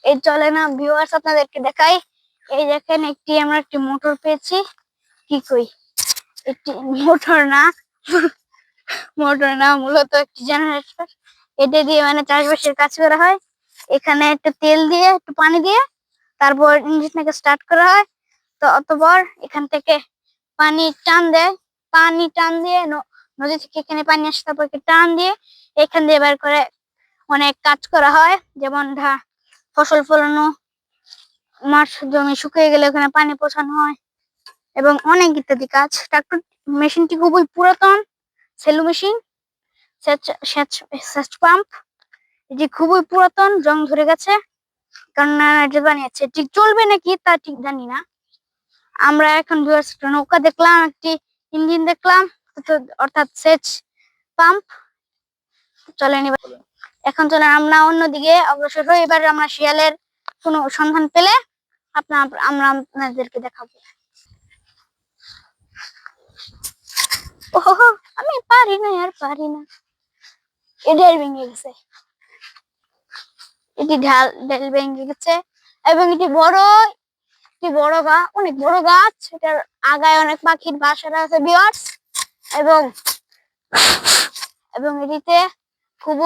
এই চলে না ভিউয়ার্স, আপনাদেরকে দেখাই। এই দেখেন আমরা একটি মোটর পেয়েছি। কি কই, একটি মোটর না, মূলত একটি জেনারেটর। এটা দিয়ে মানে চাষবাসের কাজ করা হয়। এখানে একটা তেল দিয়ে একটু পানি দিয়ে তারপর ইঞ্জিনটাকে স্টার্ট করা হয়। তো অতঃপর এখান থেকে পানি টান দিয়ে নদী থেকে এখানে পানি আসে, তারপর টান দিয়ে এখান দিয়ে বের করে অনেক কাজ করা হয়। যেমন ফসল ফলানো, মাঠ জমি শুকিয়ে গেলে ওখানে পানি পৌঁছানো হয় এবং অনেক ইত্যাদি কাজ। ট্রাক্টর মেশিনটি খুবই পুরাতন, সেলু মেশিন, সেচ পাম্প। এটি খুবই পুরাতন, জং ধরে গেছে, কারণ এটা বানিয়েছে। ঠিক চলবে নাকি তা ঠিক জানি না। আমরা এখন নৌকা দেখলাম, একটি ইঞ্জিন দেখলাম, অর্থাৎ সেচ পাম্প। চলেন এখন চলেন আমরা অন্যদিকে অগ্রসর হই। এবার আমরা শিয়ালের কোনো সন্ধান পেলে আমরা আপনাদেরকে দেখাবো। ওহো, আমি পারি না, ঢেল ভেঙে গেছে, ঢেল ভেঙে গেছে এবং এটি বড় অনেক বড় গাছ। এটার আগায় অনেক পাখির বাসা আছে ভিউয়ার্স, এবং এটিতে খুব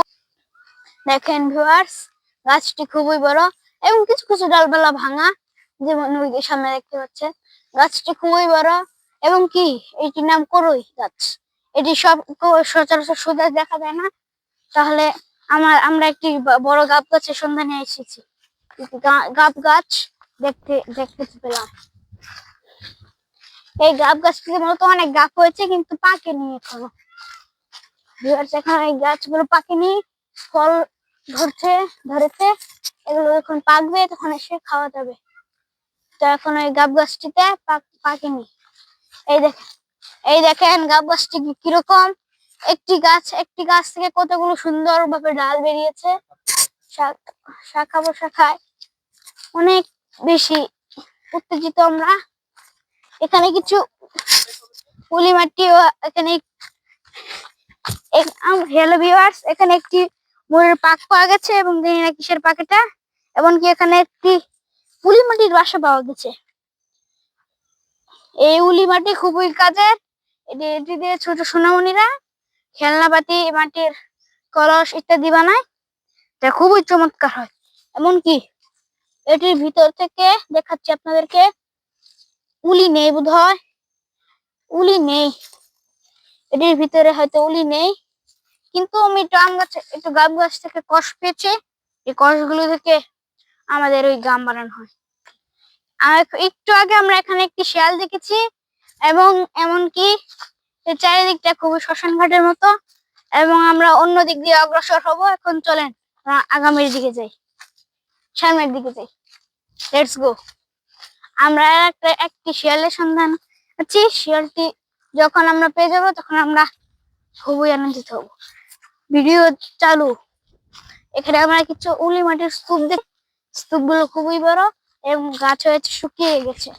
দেখেন ভিউয়ার্স, গাছটি খুবই বড় এবং কিছু কিছু ডালপালা ভাঙা, যেমন ওই সামনে দেখতে পাচ্ছেন। গাছটি খুবই বড় এবং এটির নাম করই গাছ। এটি সচরাচর সোজা দেখা যায় না। তাহলে আমরা একটি বড় গাব গাছের সন্ধানে এসেছি। গাব গাছ দেখতে পেলাম। এই গাব গাছটিতে মূলত অনেক গাব হয়েছে, কিন্তু পাকেনি এখনো। এখন এই গাছগুলো পাকেনি, ফল ধরেছে। এগুলো যখন পাকবে তখন এসে খাওয়া যাবে। তো এখন ওই গাব গাছটিতে পাকেনি। এই দেখেন গাব গাছটি কিরকম। একটি গাছ থেকে কতগুলো সুন্দর ভাবে ডাল বেরিয়েছে, শাখা প্রশাখায় অনেক বেশি উত্তেজিত আমরা। এখানে কিছু পলি মাটি, এখানে হ্যালো ভিউয়ার্স, এখানে একটি ময়ূরের পাখ পাওয়া গেছে এবং জানি না কিসের পাখ এটা। এমনকি এখানে একটি উলি মাটির বাসা পাওয়া গেছে। এই উলি মাটি খুবই কাজের। এটি দিয়ে ছোট সোনামণিরা খেলনাপাতি, মাটির কলস ইত্যাদি বানায়, যা খুবই চমৎকার হয়। এমনকি এটির ভিতর থেকে দেখাচ্ছি আপনাদেরকে, উলি নেই বোধহয়, উলি নেই এটির ভিতরে, হয়তো উলি নেই। কিন্তু আমি একটু গাব গাছ থেকে কষ পেয়েছি। এই কষগুলো থেকে আমাদের ওই গাম বানানো হয়। একটু আগে আমরা এখানে একটি শিয়াল দেখেছি এবং এমনকি চারিদিকটা খুবই শ্মশান ঘাটের মতো, এবং আমরা অন্য দিক দিয়ে অগ্রসর হব। এখন চলেন আগামীর দিকে যাই, সামনের দিকে যাই। Let's go. আমরা একটি শিয়ালের সন্ধান পাচ্ছি। শিয়ালটি যখন আমরা পেয়ে যাবো তখন আমরা খুবই আনন্দিত হব। ভিডিও চালু। এখানে আমরা কিছু উলি মাটির স্তূপ দেখি। স্তূপগুলো খুবই বড় এবং গাছ হয়েছে, শুকিয়ে গেছে।